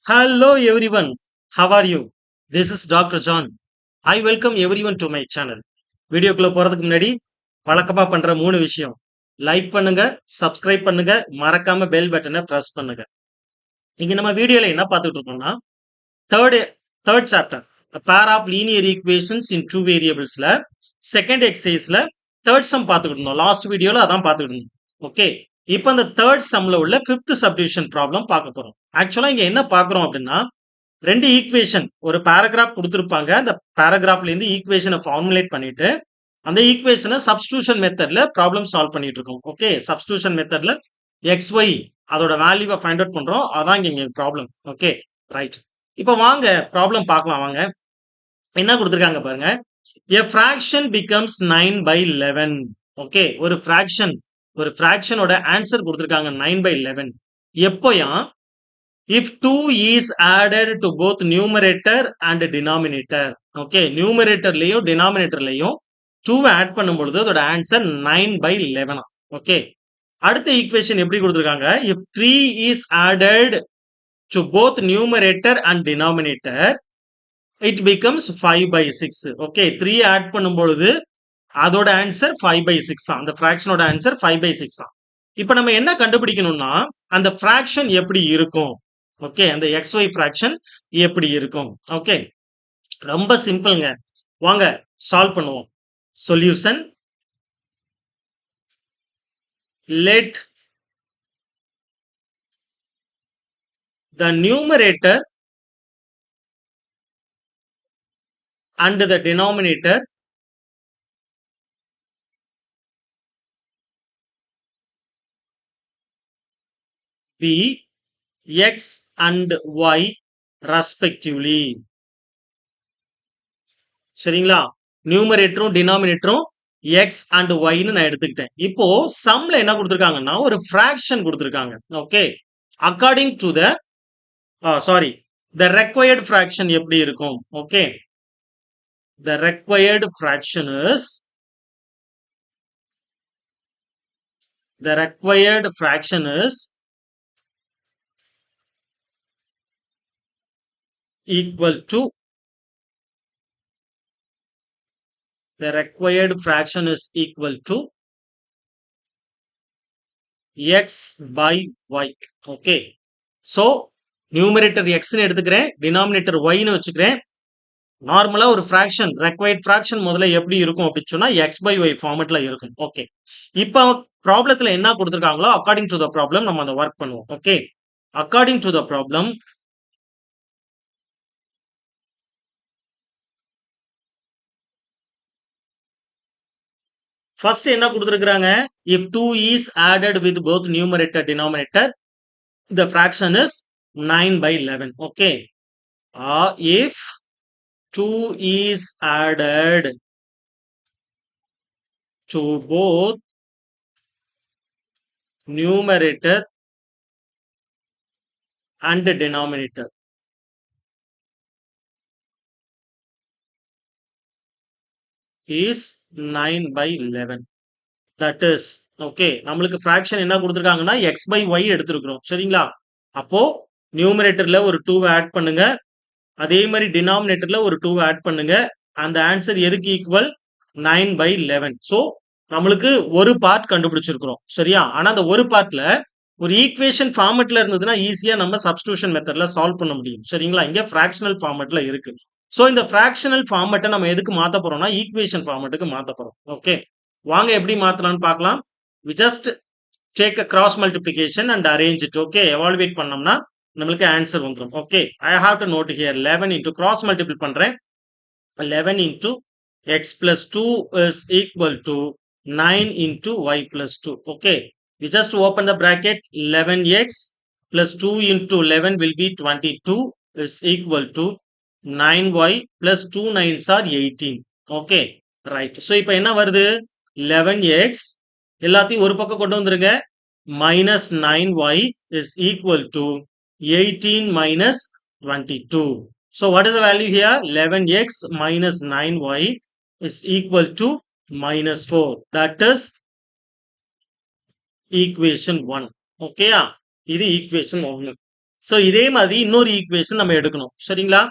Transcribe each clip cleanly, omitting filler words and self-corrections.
Hello everyone, how are you? This is Dr. John. I welcome everyone to my channel. வீடியோக்குள்ள போறதுக்கு முன்னாடி வழக்கமா பண்ற 3 விஷயம். லைக் பண்ணுங்க, சப்ஸ்கிரைப் பண்ணுங்க, மறக்காம பெல் பட்டனை பிரஸ் பண்ணுங்க. இங்க நம்ம வீடியோல என்ன பார்த்துட்டு இருக்கோம்னா, third third chapter pair of linear equations in two variablesல செகண்ட் எக்ஸசைஸ்ல தேர்ட் சம் பார்த்துக்கிட்டு இருந்தோம். லாஸ்ட் வீடியோல அதான் பார்த்துக்கிட்டு இருந்தோம். ஓகே, இப்போ அந்த தேர்ட் சம்ல உள்ள ஃபிஃப்த் சப்டிவிஷன் ப்ராப்ளம் பார்க்க போறோம். ஆக்சுவலா இங்க என்ன பார்க்குறோம் அப்படின்னா, ரெண்டு ஈக்குவேஷன் ஒரு பேராகிராஃப் கொடுத்துருப்பாங்க. அந்த பேராகிராஃப்ல இருந்து ஈக்குவேஷனை ஃபார்முலேட் பண்ணிட்டு அந்த ஈக்குவேஷனை சப்ஸ்டிடியூஷன் மெத்தட்ல ப்ராப்ளம் சால்வ் பண்ணிட்டு இருக்கோம். ஓகே, சப்ஸ்டிடியூஷன் மெத்தட்ல எக்ஸ் ஒய் அதோட வேல்யூவை ஃபைண்ட் அவுட் பண்றோம். அதான் இங்க ப்ராப்ளம். Okay, right. இப்போ வாங்க ப்ராப்ளம் பார்க்கலாம். வாங்க, என்ன கொடுத்துருக்காங்க பாருங்க. A fraction becomes 9 by 11. Okay, ஒரு ஃபிராக்ஷனோட ஆன்சர் கொடுத்துருக்காங்க 9 by 11. எப்போயா? If 2 is added to both numerator and denominator. Okay, நியூமரேட்டர்லயும் டினாமினேட்டர்லயும் 2 ஆட் பண்ணும் பொழுது அதோட ஆன்சர் 9 by 11. ஓகே, அடுத்த ஈக்குவேஷன் எப்படி கொடுத்துருக்காங்க? If 3 is added to both numerator and denominator, it becomes 5 by 6. Okay, 3 add பண்ணும் பொழுது அதோட ஆன்சர் 5 by 6. அந்த ஃபிராக்ஷனோட ஆன்சர் 5 by 6. இப்போ நம்ம என்ன கண்டுபிடிக்கணும்னா, அந்த ஃபிராக்ஷன் எப்படி இருக்கும்? ஓகே, அந்த XY ஃபிராக்ஷன் எப்படி இருக்கும்? ஓகே, ரொம்ப சிம்பிள்ங்க. வாங்க சால்வ் பண்ணுவோம். Solution, let the numerator and the denominator be x and y respectively. சரிங்களா? நியூமரேட்டரும் டினாமினேட்டரும் எக்ஸ் அண்ட் ஒய்னு நான் எடுத்துக்கிட்டேன். இப்போ சம்ல என்ன கொடுத்துருக்காங்கன்னா, ஒரு ஃபிராக்ஷன் கொடுத்துருக்காங்க. Okay, according to the required fraction எப்படி இருக்கும்? Okay, the required fraction is equal to x by y. Okay, so numerator எக்ஸ்னு எடுத்துக்கிறேன், டினாமினேட்டர் ஒய்னு வச்சுக்கிறேன். நார்மலா ஒரு ஃபிராக்ஷன் ரெக்வயர்ட் ஃபிராக்ஷன் முதல்ல எப்படி இருக்கும் அப்படின்னு சொன்னா எக்ஸ் பை ஒய் ஃபார்மேட்ல இருக்கும். ஓகே, இப்போ ப்ராப்ளத்துல என்ன கொடுத்துருக்காங்களோ அக்கார்டிங் டு த ப்ராப்ளம் நம்ம அந்த ஒர்க் பண்ணுவோம். Okay, according to the problem first என்ன கொடுத்துருக்காங்க? if 2 is added with both numerator denominator, the fraction is 9 by 11. okay, if 2 is added to both numerator and denominator, is 9 by 11. that is okay, நம்மளுக்கு fraction என்ன கொடுத்துருக்காங்கன்னா x by y எடுத்திருக்கிறோம். சரிங்களா? அப்போ நியூமரேட்டர்ல ஒரு 2 add பண்ணுங்க, அதே மாதிரி டினாமினேட்டர்ல ஒரு 2 ஆட் பண்ணுங்க. அந்த ஆன்சர் எதுக்கு ஈக்குவல்? 9 by 11. சோ நம்மளுக்கு ஒரு பார்ட் கண்டுபிடிச்சிருக்கிறோம். சரியா? ஆனா அந்த ஒரு பார்ட்ல ஒரு ஈக்குவேஷன் ஃபார்மேட்ல இருந்ததுன்னா ஈஸியா நம்ம சப்ஸ்டிடியூஷன் மெத்தட்ல சால்வ் பண்ண முடியும். சரிங்களா? இங்க ஃபிராக்ஷனல் ஃபார்மேட்ல இருக்கு. சோ இந்த ஃபிராக்ஷனல் ஃபார்மேட்டை நம்ம எதுக்கு மாத்த போறோம்னா ஈக்குவேஷன் ஃபார்மேட்டுக்கு மாத்த போறோம். ஓகே, வாங்க எப்படி மாத்தலாம்னு பார்க்கலாம். we just take a cross multiplication and arrange it. Okay, evaluate பண்ணோம்னா நம்மளுக்கு ஆன்சர் வந்துடும். Okay, I have to note here 11 into cross multiply பண்றேன். 11 into x plus 2 is equal to 9 into y plus 2. okay, we just open the bracket. 11x plus 2 into 11 will be 22 is equal to 9y plus 2 9s are 18. okay, right. so இப்போ என்ன வருது? 11x எல்லாத்தையும் ஒரு பக்கம் கொண்டு வந்துருங்க. minus 9y is equal to 18 minus 22. so what is the value here? 11x minus 9y is equal to minus 4. that is equation 1. ஓகேயா? இது equation 1. ஸோ இதே மாதிரி இன்னொரு ஈக்குவேஷன் நம்ம எடுக்கணும். சரிங்களா?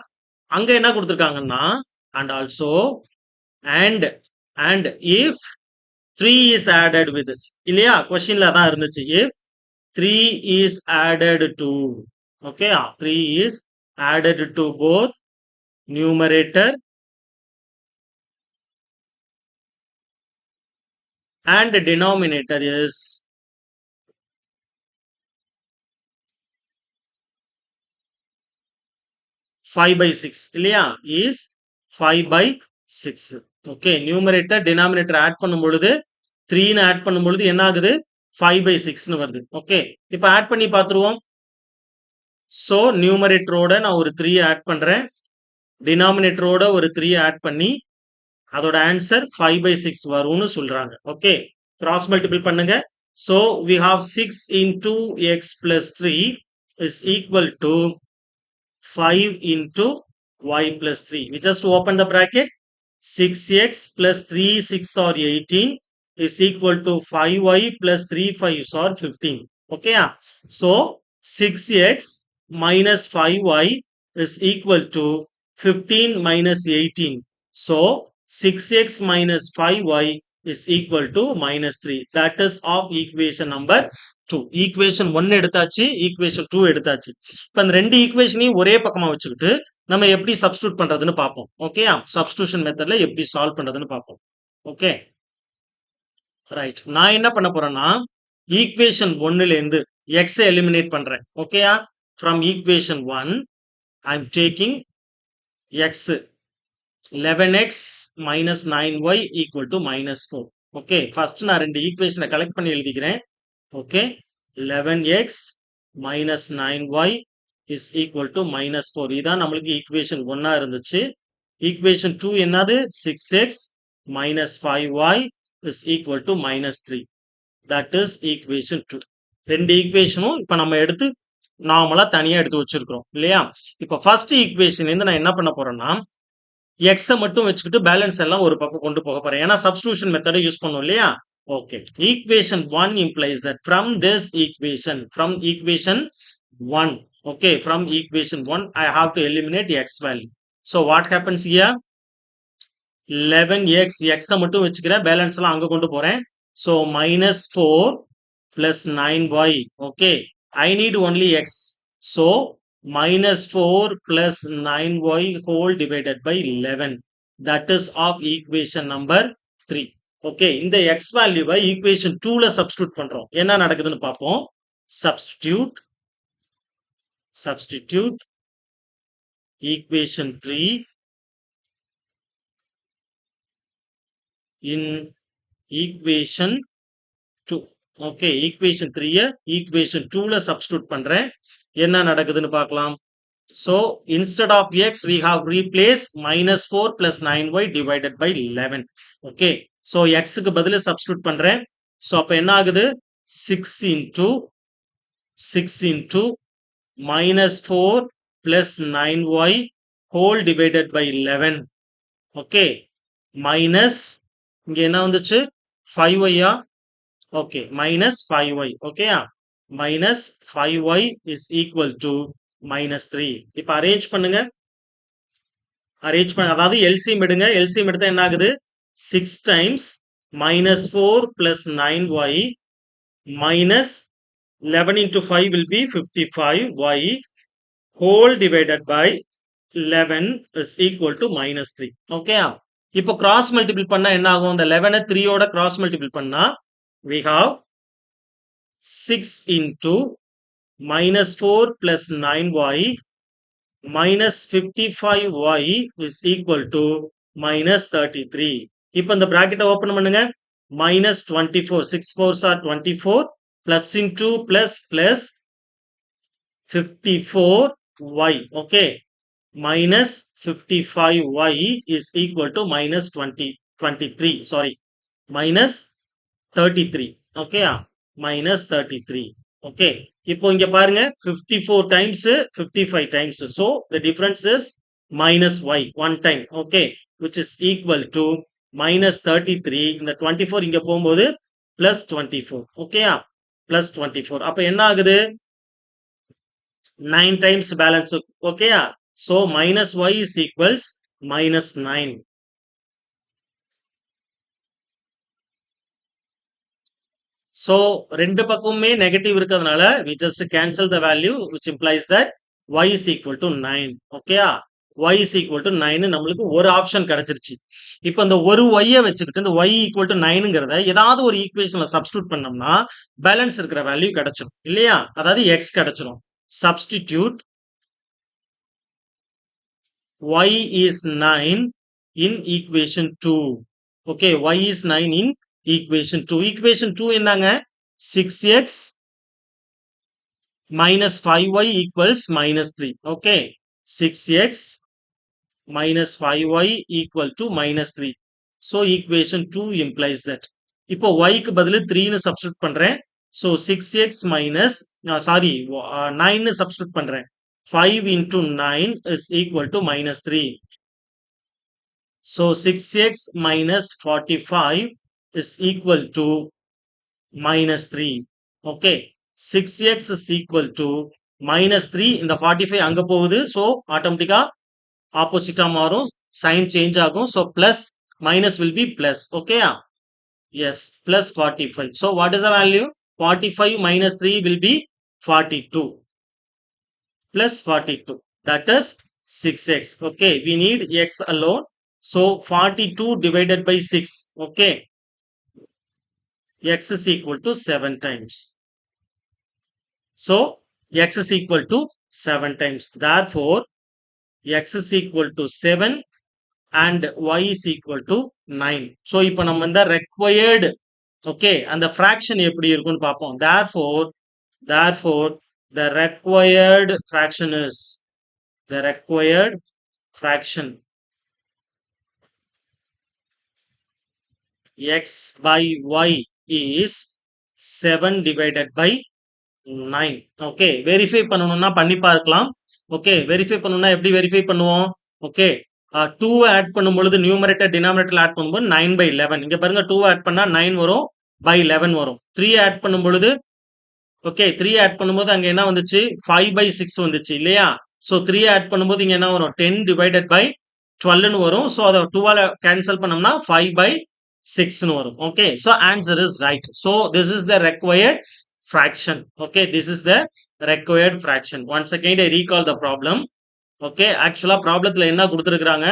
அங்க என்ன குடுத்துருக்காங்கன்னா, and also and and if 3 is added with this இல்லையா? கொஸ்டின்ல அதான் இருந்துச்சு. If 3 is added to, okay, 3 is added to both numerator and denominator is 5/6 இல்லையா? is 5/6. okay, numerator denominator add பண்ணும் பொழுது 3 ன்னு ஆட் பண்ணும் பொழுது என்ன ஆகுது? 5/6 ன்னு வருது. ஓகே, இப்போ ஆட் பண்ணி பார்த்துருவோம். ஸோ நியூமரேட்டரோட நான் ஒரு 3 ஆட் பண்றேன், டினாமினேட்டரோட ஒரு 3 ஆட் பண்ணி அதோட ஆன்சர் 5/6 வரும்னு சொல்றாங்க. ஓகே, கிராஸ் மல்டிபிள் பண்ணுங்க. So we have 6 into x plus 3 is equal to 5 into y plus 3. We just open the bracket. 6x plus 3 6 or 18 is equal to 5y plus 3 5s or 15. Okay, so 6x minus 5y is equal to 15 minus 18. So 6x minus 5y is equal to minus 3. That is of equation number 2. equation 1 எடுத்தாச்சு, equation 2 எடுத்தாச்சு. இப்போ அந்த ரெண்டு ஈக்குவேஷனையும் ஒரே பக்கமா வச்சுக்கிட்டு நம்ம எப்படி சப்ஸ்டியூட் பண்றதுன்னு பார்ப்போம். ஓகே, சப்ஸ்டியூஷன் மெத்தட்ல எப்படி சால்வ் பண்றதுன்னு பார்ப்போம். Okay, right. நான் என்ன பண்ண போறேன்னா ஈக்குவேஷன் 1ல இருந்து x எலிமினேட் பண்றேன். ஓகேயா? From equation 1 I am taking x 11x minus 9y equal to minus 4. Okay, first நான் ரெண்டு ஈக்குவேஷனை கலெக்ட் பண்ணி எழுதிக்கிறேன். Okay, 11x minus 9y is equal to minus 4. இதான் நம்மளுக்கு ஈக்குவேஷன் 1 இருந்துச்சு. ஈக்குவேஷன் 2 என்னது? 6x minus 5y is equal to minus 3. That is equation 2. ரெண்டு ஈக்குவேஷனும் இப்போ நம்ம எடுத்து நார்மலா தனியா எடுத்து வச்சிருக்கிறோம் இல்லையா? இப்போ ஃபர்ஸ்ட் ஈக்குவேஷன்ல இருந்து நான் என்ன பண்ண போறேன்னா x மட்டும் வச்சுக்கிட்டு பேலன்ஸ் எல்லாம் ஒரு பக்கம் கொண்டு போக போறேன். ஏன்னா சப்ஸ்டிடியூஷன் மெத்தடை யூஸ் பண்ணும் இல்லையா? Okay, equation 1 implies that from this equation, from equation 1, okay, from equation 1 I have to eliminate x value. So what happens here? 11x, x மட்டும் வச்சுக்கிறேன், பேலன்ஸ் எல்லாம் அங்க கொண்டு போறேன். So minus 4 plus 9y. okay, I need only x. So minus 4 plus 9y whole divided by 11. That is of equation number 3. Okay, இந்த x வேல்யூவை equation 2ல substitute பண்றோம். என்ன நடக்குதுன்னு பார்ப்போம். Substitute equation 3 in equation 2. Okay, equation 3 equation 2ல substitute பண்றேன். என்ன நடக்குதுன்னு பார்க்கலாம். So instead of x we have replaced minus 4 plus 9y divided by 11. okay, so x க்கு பதிலா சப்ஸ்டிடியூட் பண்றேன். so அப்ப என்ன ஆகுது? 6 into minus 4 plus 9y whole divided by 11. okay, minus இங்க என்ன வந்துச்சு? 5y. okay, minus 5y. okay, minus 5y is equal to minus 3. இப்ப அரேஞ்ச் பண்ணுங்க. அதாவது எல்சிஎம் எடுங்க. எல்சிஎம் எடுத்தா என்ன ஆகுது? 6 times minus 4 plus 9y minus 11 into 5 will be 55y whole divided by 11 is equal to minus 3. Okay, இப்போ cross multiple பண்ணா என்ன ஆகும்? இந்த 11 3 ஓட கிராஸ் மல்டிபிள் பண்ணா we have 6 into minus 4 plus 9y minus 55y is equal to minus 33. இப்போ இந்த பிராக்கெட்டை open பண்ணுங்க. minus 24, 6 4s are 24, plus into plus 54y. okay, minus 55y is equal to minus 23. sorry, minus 33. okay, minus 33. okay, இப்போ இங்க பாருங்க 54 times 55 times. so the difference is minus y one time. okay, which is equal to minus 33. இந்த 24 இங்க போகும்போது plus 24. okay, plus 24. அப்ப என்ன ஆகுது? 9 times balance. Okay. So minus y is equals minus 9. So ரெண்டு பக்கமுமே நெகட்டிவ் இருக்கிறதுனால we just cancel the value which implies that y is equal to 9. Okay. y is equal to 9 நம்மளுக்கு ஒரு option கிடைச்சிருச்சு. இப்போ இந்த ஒரு y வச்சுக்கிட்டு இந்த y equal to 9ங்கிறத ஏதாவது ஒரு ஈக்குவேஷன்ல சப்ஸ்டிட்யூட் பண்ணோம்னா பேலன்ஸ் இருக்கிற வேல்யூ கிடைச்சிரும் இல்லையா? அதாவது x கிடைச்சிரும். Substitute y is 9 in equation 2. Okay, y is 9 in equation 2. Equation 2 என்னங்க? 6x minus 5y equals minus 3. Okay, 6x minus 5y equal to minus 3. So equation 2 implies that. இப்போ y க்கு பதிலு 3 னு substitute பண்றேன். So 6x minus 9 னு substitute பண்றேன். 5 into 9 is equal to minus 3. So 6x minus 45 is equal to minus 3. Okay. 6x is equal to minus 3. இந்த 45 அங்க போகுது. So automatically opposite மாறும். Sign change ஆகும். So plus minus will be plus. Okay. Yes. Plus 45. So what is the value? 45 minus 3 will be 42. Plus 42. That is 6x. Okay. We need x alone. So 42 divided by 6. Okay. X is equal to 7 times. So x is equal to 7 times. Therefore, x is equal to 7 and y is equal to 9. So இப்போ நம்ம இந்த required, okay, அந்த fraction எப்படி இருக்கும்னு பார்ப்போம். Therefore, the required fraction x by y is 7 divided by 9. Okay, verify பண்ணனும்னா பண்ணி பார்க்கலாம். Okay, verify பண்ணனும்னா எப்படி வெரிஃபை பண்ணுவோம்? Okay, 2 ஆட் பண்ணும்போது நியூமரேட்டர் டினாமினேட்டர் ஆட் பண்ணும்போது 9 by 11. இங்க பாருங்க 2 ஆட் பண்ணா 9 வரும், by 11 வரும். 3 ஆட் பண்ணும்போது okay, 3 ஆட் பண்ணும்போது அங்க என்ன வந்துச்சு? 5 by 6 வந்துச்சு இல்லையா? So 3 ஆட் பண்ணும்போது இங்க என்ன வரும்? 10 divided by 12 னு வரும். So அத 2 ஆல கேன்சல் பண்ணோம்னா 5 by 6 னு வரும். Okay, so answer is right. So this is the required fraction. Okay, this is the required fraction. Once again I recall the problem. Okay, actually ப்ராப்ளத்துல என்ன கொடுத்திருக்காங்க?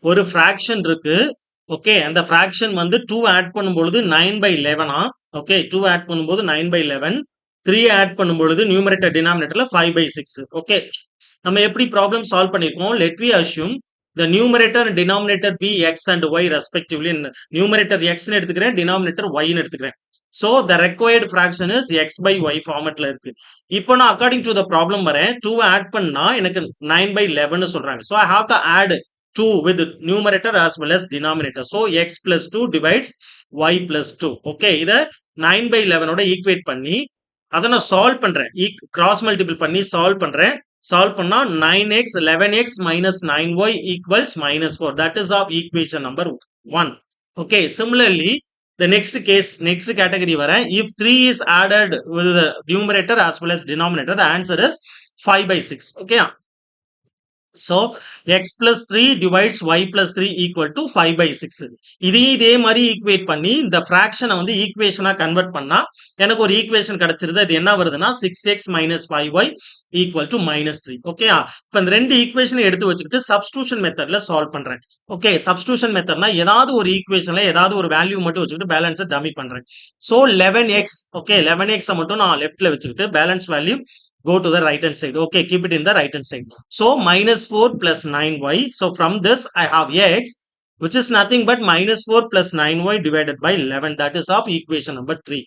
ஒரு fraction இருக்கு. Okay, அந்த fraction வந்து 2 ஆட் பண்ணும்போது 9 by 11 ஆ. Okay, 2 ஆட் பண்ணும்போது 9 by 11. 3 add பண்ணும்போது numerator டினாமினேட்டர்ல 5 by 6. Okay, நம்ம எப்படி ப்ராப்ளம் சால்வ் பண்ணிருக்கோம்? Let we assume the numerator and denominator be x and y respectively. Numerator x னு எடுத்துக்கிறேன், denominator y னு எடுத்துக்கிறேன். So the required fraction is x by y ஃபார்மட்ல இருக்கு. இப்போ நான் according to the problem வரேன். 2 ஆட் பண்ணா எனக்கு 9 by 11 னு சொல்றாங்க. So I have to add 2 with numerator as well as denominator. So x plus 2 divides y plus 2. Okay, இத 9 by 11 ஓட ஈக்குவேட் பண்ணி அதை நான் சால்வ் பண்றேன். கிராஸ் மல்டிபிள் பண்ணி சால்வ் பண்றேன். Solve பண்ணா 9x 11x minus 9y equals minus 4. That is of equation number 1. Okay, similarly, the next case, next category வரேன். If 3 is added with the numerator as well as denominator, the answer is 5 by 6. Okay. So x plus 3 divides y plus 3 equal to 5 by 6. இதே மாதிரி equate பண்ணி இந்த ஃபிராக்ஷனை வந்து ஈக்குவேஷனா convert பண்ணா எனக்கு ஒரு equation கிடைச்சிருது. அது என்ன வருதுன்னா 6x minus 5y equal to minus 3. Okay, இப்போ இந்த ரெண்டு ஈக்குவேஷனை எடுத்து வச்சுக்கிட்டு சப்ஸ்டிடியூஷன் மெத்தட்ல சால்வ் பண்றேன். ஓகே, சப்ஸ்டிடியூஷன் மெத்தட்னா ஏதாவது ஒரு ஈக்குவேஷன்ல ஏதாவது ஒரு வேல்யூ மட்டும் வச்சுக்கிட்டு பேலன்ஸை டம்மி பண்றேன். ஸோ 11x, ஓகே, 11x மட்டும் நான் லெஃப்ட்ல வச்சுக்கிட்டு balance value go to the right hand side. Okay, keep it in the right hand side. So minus 4 plus 9y. So from this I have x, which is nothing but minus 4 plus 9y divided by 11. That is of equation number 3.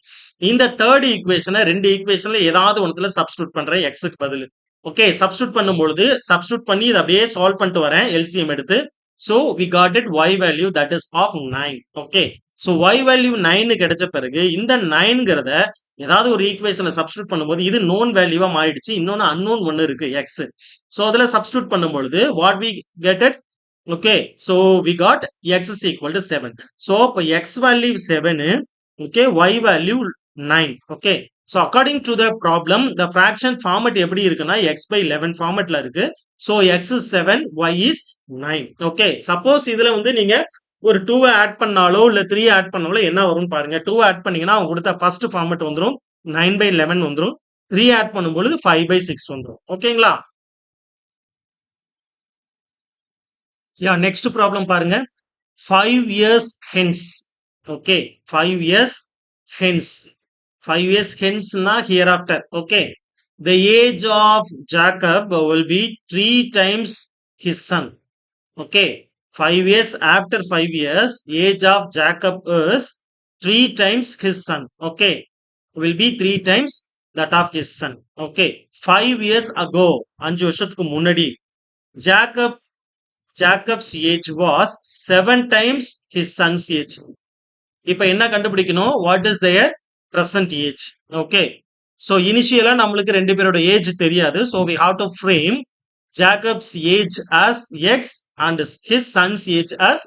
In the third equation, ரெண்டு equationல ஏதாவது ஒன்றுல substitute பண்றேன் x க்கு பதிலு. Okay, substitute பண்ணும்பொழுது substitute பண்ணி இதை அப்படியே solve பண்ணிட்டு வரேன் LCM எடுத்து. So we got it y value that is of 9. Okay, so y value 9 கிடைச்ச பிறகு இந்த 9ங்கிறத ஏதாவது ஒரு ஈக்குவேஷனை சப்ஸ்டிட்யூட் பண்ணும்போது இது நோன் வேல்யூவா மாறிடுச்சு, இன்னொன்னு அன்னோன் ஒன்னு இருக்கு x. சோ அதுல சப்ஸ்டிட்யூட் பண்ணும்பொழுது what we get it? Okay, so we got x is equal to 7. So இப்போ x value 7, okay, y value 9. Okay, so according to the problem the fraction format எப்படி இருக்குன்னா x/11 ஃபார்மட்ல இருக்கு. So x is 7, y is 9. Okay, suppose இதுல வந்து நீங்க ஒரு 2 add பண்ணாலோ இல்ல 3 ஆட் பண்ணாலோ என்ன வரும்னு பாருங்க. 2 ஆட் பண்ணீங்கன்னா அவங்க கொடுத்த ஃபர்ஸ்ட் ஃபார்மட் வந்துடும், 9/11 வந்துடும். 3 ஆட் பண்ணும்பொழுது 5/6 வந்துடும். ஓகேங்களா? யா, நெக்ஸ்ட் ப்ராப்ளம் பாருங்க. 5 years hence. Okay, 5 years hence. 5 years hence na hereafter. Okay, the age of Jacob will be 3 times his son. Okay, 5 years after 5 years, age of Jacob is 3 times his son. Okay, will be 3 times that of his son. Okay, 5 years ago, 5 வருஷத்துக்கு முன்னாடி Jacob's age was 7 times his son's age. இப்ப என்ன கண்டுபிடிக்கணும்? What is their present age? Okay, so இனிஷியலா நம்மளுக்கு ரெண்டு பேரோட age தெரியாது. So we have to frame Jacob's age as x and his son's age as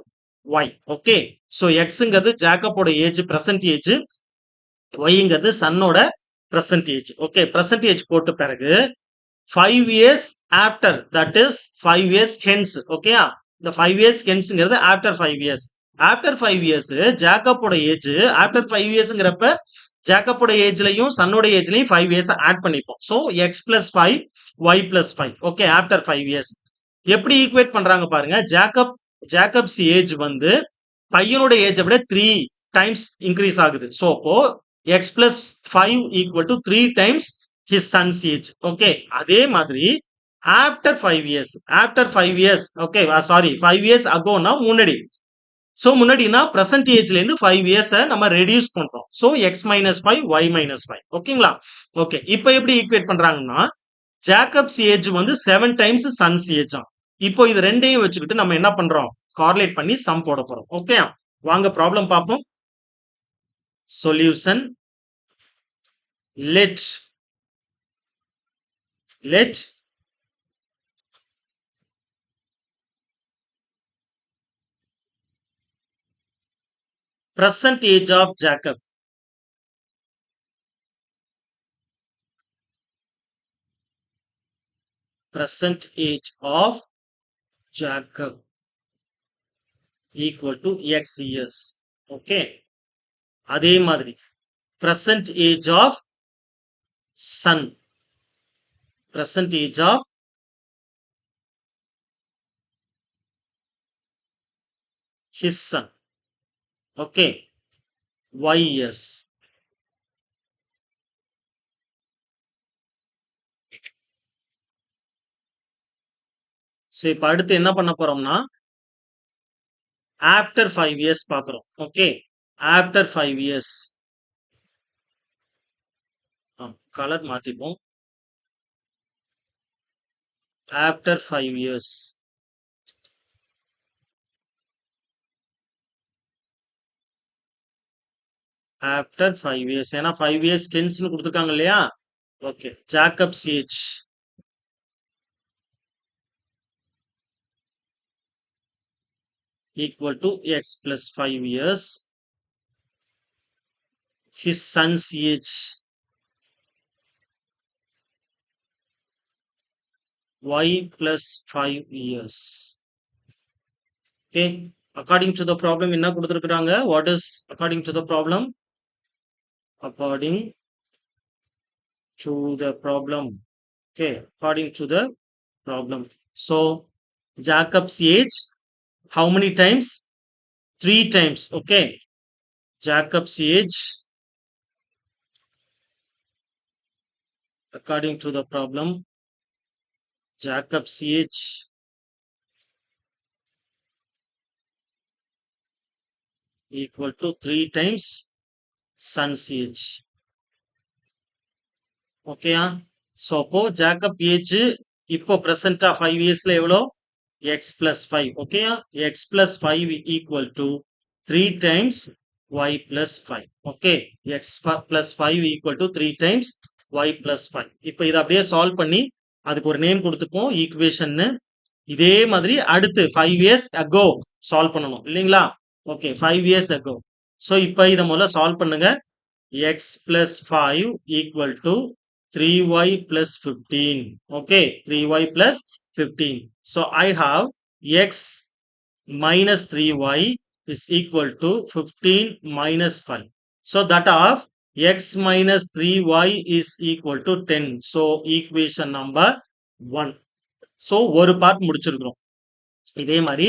y. Okay, so xங்கிறது ஜாக்கபோட ஏஜ் பிரசன்ட் ஏஜ், yங்கிறது சன்னோட present age. Okay, present age போட்ட பிறகு 5 years after, that is 5 years hence. Okay, இந்த 5 years henceங்கிறது after 5 years. After 5 years ஜாக்கபோட age after 5 இயர்ஸ்ங்கிறப்ப ஜாக்கபோட ஏஜ்லயும் சன்னோட ஏஜ்லயும் 5 இயர்ஸ் ஆட் பண்ணிப்போம். So x plus 5 y plus 5. Okay, after 5 years எப்படி ஈக்குவேட் பண்றாங்க பாருங்க. ஜாக்கப்ஸ் ஏஜ் வந்து பையனோட ஏஜை விட 3 டைம்ஸ் இன்க்ரீஸ் ஆகுது. ஸோ அப்போ x plus 5 equal to 3 times his son's age. Okay, அதே மாதிரி after 5 years, after 5 years, okay sorry 5 years அகோனா முன்னாடி. சோ முன்னாடினா பிரசன்ட் ஏஜ்ல இருந்து 5 இயர்ஸ் நம்ம ரெடியூஸ் பண்றோம். So x minus 5 y minus 5. ஓகேங்களா? ஓகே, இப்போ எப்படி ஈக்குவேட் பண்றாங்கன்னா ஜாக்கப்ஸ் ஏஜ் வந்து 7 டைம்ஸ் சன்ஸ் ஏஜ். இப்போ இது ரெண்டையும் வச்சுக்கிட்டு நம்ம என்ன பண்றோம்? கார்லேட் பண்ணி சம் போட போறோம். ஓகே, வாங்க ப்ராப்ளம் பார்ப்போம். Solution. Let present age of Jacob equal to x years. Okay, அதே மாதிரி present age of son, present age of his son. Okay, y years. So இப்ப அடுத்து என்ன பண்ண போறோம்னா ஆஃப்டர் 5 இயர்ஸ் பாக்குறோம். ஓகே, ஆஃப்டர் 5 இயர்ஸ் கலர் மாத்திப்போம். ஆஃப்டர் 5 இயர்ஸ் ஆஃப்டர் 5 இயர்ஸ், ஏன்னா 5 இயர்ஸ் டென்ஸ்னு கொடுத்துருக்காங்க இல்லையா? Okay, Jacob's age equal to x plus 5 years. His son's age y plus 5 years. Okay, according to the problem என்ன கொடுத்திருக்காங்க? What is according to the problem? According to the problem. Okay, according to the problem. So Jacob's age how many times? 3 times. Okay, Jacob's age according to the problem, Jacob's age equal to 3 times son's age. Okay, so அப்போ Jacob age இப்போ பிரசன்டா 5 இயர்ஸ்ல எவ்வளோ? x plus 5. Okay, x plus 5 equal to 3 times y plus 5. Okay, x plus 5 equal to 3 times y plus 5. இப்போ இதை அப்படியே solve பண்ணி அதுக்கு ஒரு நேம் கொடுத்துப்போம் ஈக்குவேஷன். இதே மாதிரி அடுத்து 5 இயர்ஸ் அகோ சால்வ் பண்ணணும் இல்லைங்களா? Okay, 5 years ago. ஸோ இப்போ இதை முதல்ல சால்வ் பண்ணுங்க. x plus 5 equal to 3y plus 15. Okay, 3y plus 15. So I have x minus 3y is equal to 15 minus 5. So that of x minus 3y is equal to 10. So equation number 1. So ஒரு part முடிச்சிருக்கிறோம். இதே மாதிரி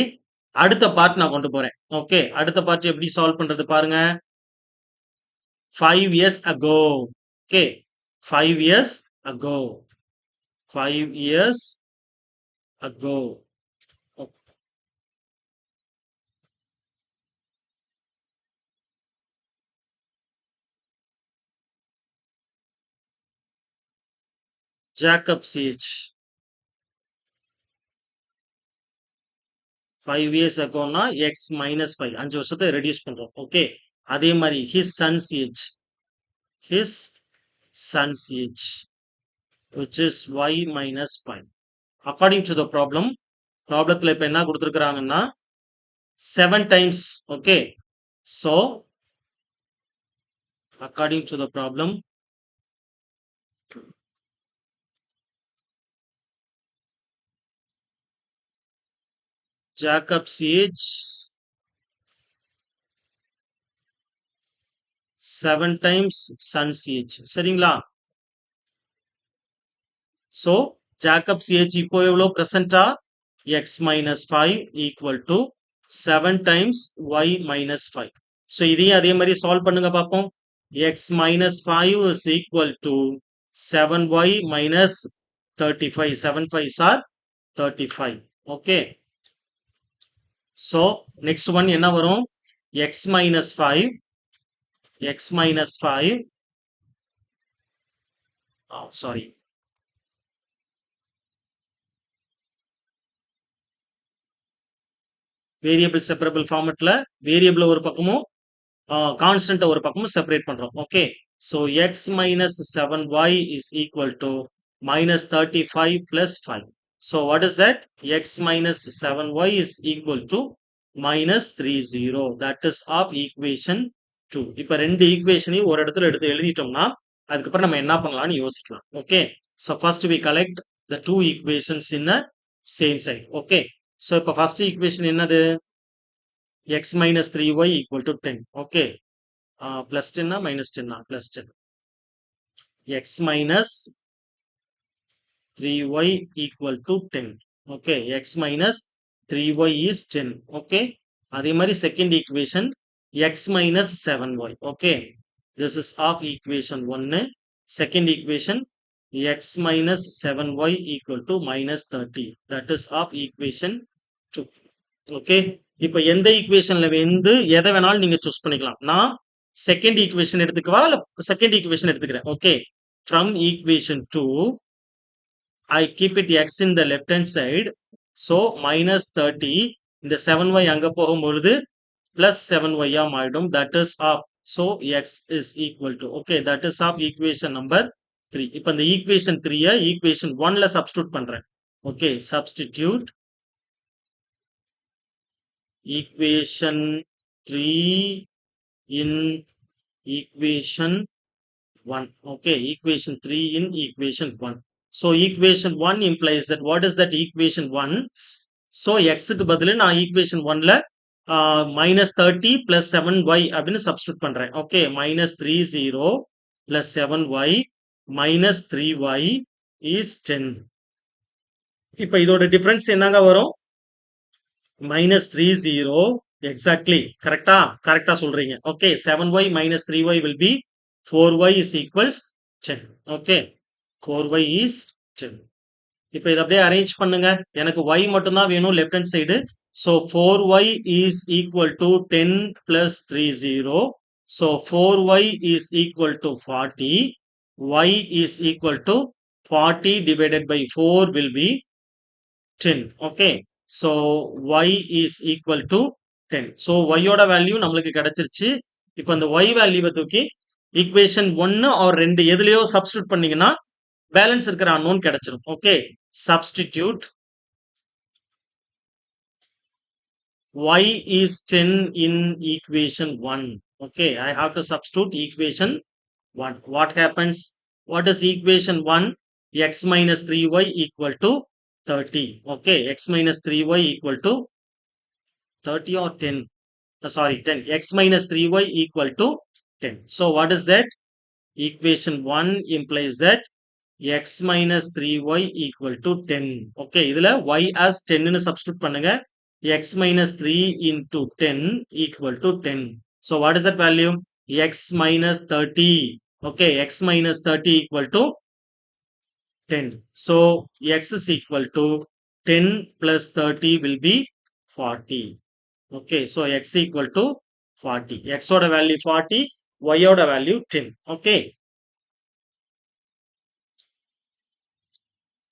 அடுத்த part நான் கொண்டு போறேன். Okay, அடுத்த part எப்படி solve பண்றது பாருங்க. 5 years ago. Okay, 5 years ago. 5 years ago. Jacob's age. 5 years agoனா x minus 5. 5 வருஷத்தை ரெடியூஸ் பண்றோம். ஓகே, அதே மாதிரி his son's age. His son's age, which is y minus 5. According to the problem, ப்ராப்ளத்தில் இப்போ என்ன கொடுத்துருக்குறாங்கன்னா 7 times. Okay, so according to the problem, Jacob's age 7 times son's age. சரிங்களா? So Jacob's age இப்போ எவ்வளோ present x minus 5 equal to 7 times y minus 5. So இதையும் அதே மாதிரி solve பண்ணுங்க பார்ப்போம். x minus 5 is equal to 7y minus 35. 7 5s are 35. Okay. So next one என்ன வரும்? x minus 5. x minus 5. Oh, sorry. Variable separable ஃபார்மட்ல variable ஒரு பக்கமும் கான்ஸ்டன்ட் ஒரு பக்கமும் செப்பரேட் பண்றோம். Okay, so x minus 7y is equal to minus 35 plus 5. So what is that? x minus 7y is equal to minus 30. That is of equation 2. இப்போ ரெண்டு ஈக்குவேஷனையும் ஒரு இடத்துல எடுத்து எழுதிட்டோம்னா அதுக்கப்புறம் நம்ம என்ன பண்ணலாம்னு யோசிக்கலாம். Okay, so first we collect the two equations in a same side. Okay, so இப்போ ஃபர்ஸ்ட் ஈக்குவேஷன் என்னது? x minus 3y equal to 10. Okay, plus 10 minus 10 plus 10. x minus 3y equal to 10. Okay, x minus 3y is 10. Okay, அதே மாதிரி second equation x minus 7y. Okay, this is of equation 1. Second equation x minus 7y equal to minus 30. That is of equation 2. Okay, இப்போ எந்த ஈக்குவேஷன்ல வந்து எதை வேணாலும் நீங்க choose பண்ணிக்கலாம். நான் செகண்ட் ஈக்குவேஷன் எடுத்துக்கவா இல்ல செகண்ட் ஈக்குவேஷன் எடுத்துக்கிறேன். Okay, from equation 2 I keep it x in the left hand side. So minus 30, இந்த 7y அங்க போகும்பொழுது பிளஸ் 7y ஆயிடும். That is of. So x is equal to. Okay, that is of equation number 3. இப்போ இந்த equation 3 equation 1ல substitute பண்றேன். Okay, substitute equation 3 in equation 1. Okay, equation 3 in equation 1. So equation 1 implies that what is that equation 1? So x க்கு பதிலா நான் equation 1ல minus 30 plus 7y அப்படின்னு substitute பண்றேன். Okay, minus 30 plus 7y minus 3y is 10. இப்போ இதோட difference என்னங்க வரும்? minus 30. Exactly, கரெக்டா சொல்றீங்க. Okay, 7y minus 3y will be 4y is equals 10. Okay, 4y is 10. இப்போ இதை அப்படியே அரேஞ்ச் பண்ணுங்க. எனக்கு y மட்டும்தான் வேணும் left hand side. So 4y is equal to 10 plus 30. So 4y is equal to 40. y is equal to 40 divided by 4 will be 10. Okay, so y is equal to 10. So y ஓட value நம்மளுக்கு கிடைச்சிருச்சு. இப்போ அந்த y வேல்யூவை தூக்கி equation 1 R 2 எதுலயோ substitute பண்ணீங்கன்னா balance இருக்கிற unknown கிடைச்சிரும். Okay, substitute y is 10 in equation 1. Okay, I have to substitute equation 1. What happens? What is equation 1? X minus 3y equal to 30. Okay, x minus 3y equal to 30 or 10. Sorry, 10. X minus 3y equal to 10. So what is that? Equation 1 implies that x minus 3y equal to 10. Okay, இதுல y as 10 னு substitute பண்ணுங்க. X minus 3 into 10 equal to 10. So what is that value? X minus 30. Okay, x minus 30 equal to 10. So x is equal to 10 plus 30 will be 40. Okay, so x equal to 40. X oda value 40, y oda value 10. Okay.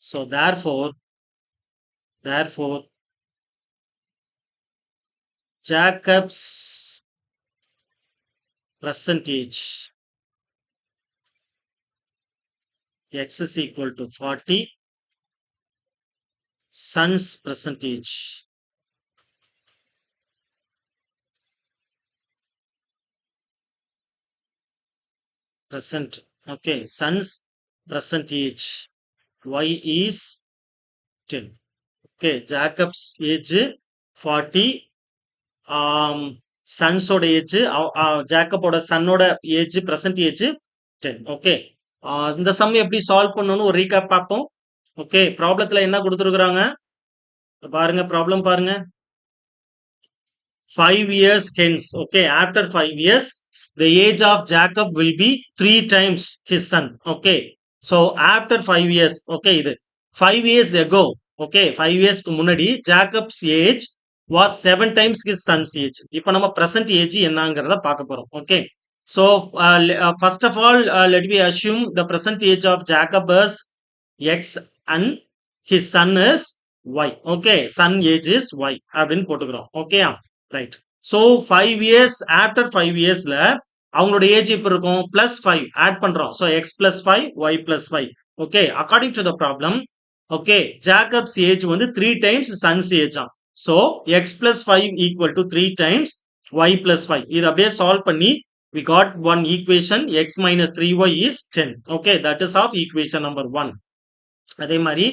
So therefore, Jacob's percentage x is equal to 40, son's percentage okay, son's percentage y is 10. Okay, Jacob's age 40, sons oda age, Jacob oda son oda age, present age 10. Okay, இந்த some எப்படி solve பண்ணணும்னு ஒரு recap பார்ப்போம். Okay, ப்ராப்ளத்துல என்ன கொடுத்துருக்காங்க பாருங்க, problem பாருங்க. 5 years hence, okay, after 5 years the age of Jacob will be 3 times his son. Okay, so after 5 years, okay, இது 5 years ago, okay, 5 years க்கு முன்னாடி Jacob's age was 7 times his son's age. இப்போ நம்ம present age என்னங்கறத பார்க்க போறோம். Okay, so first of all, let me assume the present age of Jacob is x and his son is y. Okay, son age is y அப்படின்னு போட்டுக்கிறோம். Okay, right. So 5 years after 5 இயர்ஸ்ல அவங்களோட age இப்போ இருக்கும் +5 add பண்றோம். So x +5 y +5. Okay, according to the problem, okay, Jacob's age வந்து 3 times son's age ஆம். So x +5 equal to 3 times y +5. இது அப்படியே சால்வ் பண்ணி we got one equation x minus 3y is 10. Okay, that is of equation number 1. அதே மாதிரி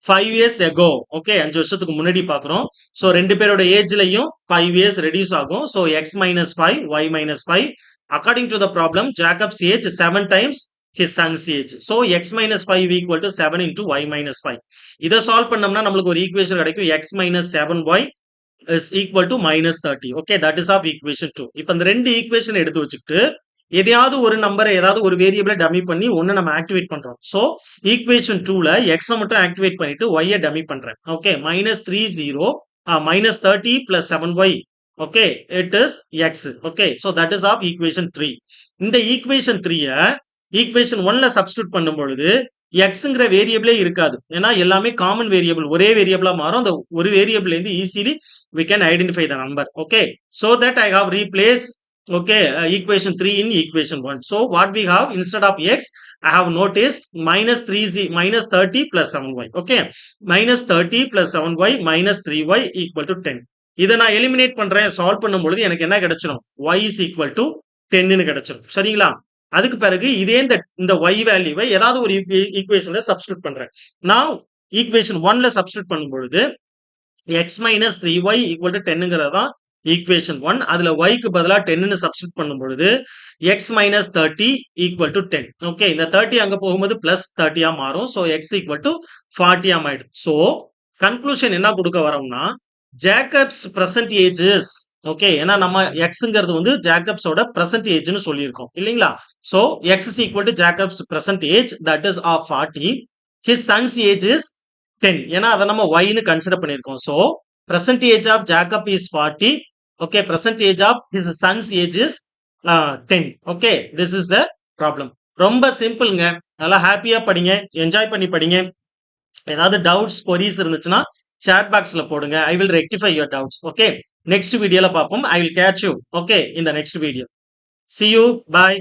5 years ago, okay, 5 வருஷத்துக்கு முன்னாடி பார்க்குறோம். ஸோ ரெண்டு பேரோட ஏஜ்லையும் 5 years ரெடியூஸ் ஆகும். So x minus 5 y minus 5. According to the problem, Jacob's age 7 times his son's age. So x minus 5 equal to 7 into y minus 5. இதை சால்வ் பண்ணோம்னா நம்மளுக்கு ஒரு ஈக்குவேஷன் கிடைக்கும். X minus 7y is equal to minus 30. Okay, that is of equation 2. இப்போ இந்த ரெண்டு equation எடுத்து வச்சுக்கிட்டு எதையாவது ஒரு நம்பரை ஏதாவது ஒரு வேரியபிளை டமி பண்ணி ஒன்னு நம்ம ஆக்டிவேட் பண்றோம். ஸோ ஈக்குவேஷன் 2ல எக்ஸ் மட்டும் ஆக்டிவேட் பண்ணிட்டு ஒய்யை டமி பண்றேன். Okay, -30 plus 7y. Okay, it is x. Okay, so that is of equation 3. இந்த ஈக்குவேஷன் 3ய ஈக்குவேஷன் 1ல சப்ஸ்டியூட் பண்ணும் பொழுது எக்ஸ்ங்கிற வேரியபிளே இருக்காது. ஏன்னா எல்லாமே காமன் வேரியபிள், ஒரே வேரியபிளா மாறும். அந்த ஒரு வேரியபிள் இருந்து easily we can identify the number. Okay, so that I have replaced, okay, equation 3 in equation 1. So what we have instead of x, I have noticed minus 30 plus 7y. Okay, minus 30 plus 7y minus 3y equal to 10. இதை நான் eliminate பண்றேன். Solve பண்ணும் பொழுது எனக்கு என்ன கிடைச்சிடும்? y is equal to 10 கிடைச்சிடும். சரிங்களா? அதுக்கு பிறகு இதே இந்த y வேல்யூவை ஏதாவது ஒரு ஈக்குவேஷன்ல சப்ஸ்டியூட் பண்றேன். நான் ஈக்குவேஷன் 1ல சப்ஸ்டியூட் பண்ணும் பொழுது x minus 3y equal to 10ங்கிறது தான் ஈக்குவேஷன் 1. அதுல yக்கு பதிலா 10ன்னு சப்ஸ்டியூட் பண்ணும் பொழுது x minus 30 equal to 10. Okay, இந்த 30 அங்க போகும்போது +30 மாறும். ஸோ x equal to 40 ஆயிடும். ஸோ கன்க்ளூஷன் என்ன கொடுக்க வரோம்னா, ஜேக்கப்ஸ் பிரசன்ட் ஏஜஸ், ஓகே, ஏன்னா நம்ம எக்ஸ்ங்கிறது வந்து ஜேக்கப்ஸோட பிரசன்ட் ஏஜ்னு சொல்லியிருக்கோம் இல்லைங்களா? So x is equal to Jacob's present age, that is of 40. His son's age is 10. ஏன்னா அதை நம்ம ஒய்னு கன்சிடர் பண்ணியிருக்கோம். So present age of Jacob is 40. Okay, present age of his son's age is 10. Okay, this is the problem. ரொம்ப சிம்பிள்ங்க. நல்லா ஹாப்பியா படிங்க, என்ஜாய் பண்ணி படிங்க. ஏதாவது டவுட்ஸ் கொரீஸ் இருந்துச்சுன்னா chat பாக்ஸ்ல போடுங்க. I will rectify your doubts. Okay, next வீடியோல பார்ப்போம். I will catch you, okay, in the next video. See you, bye.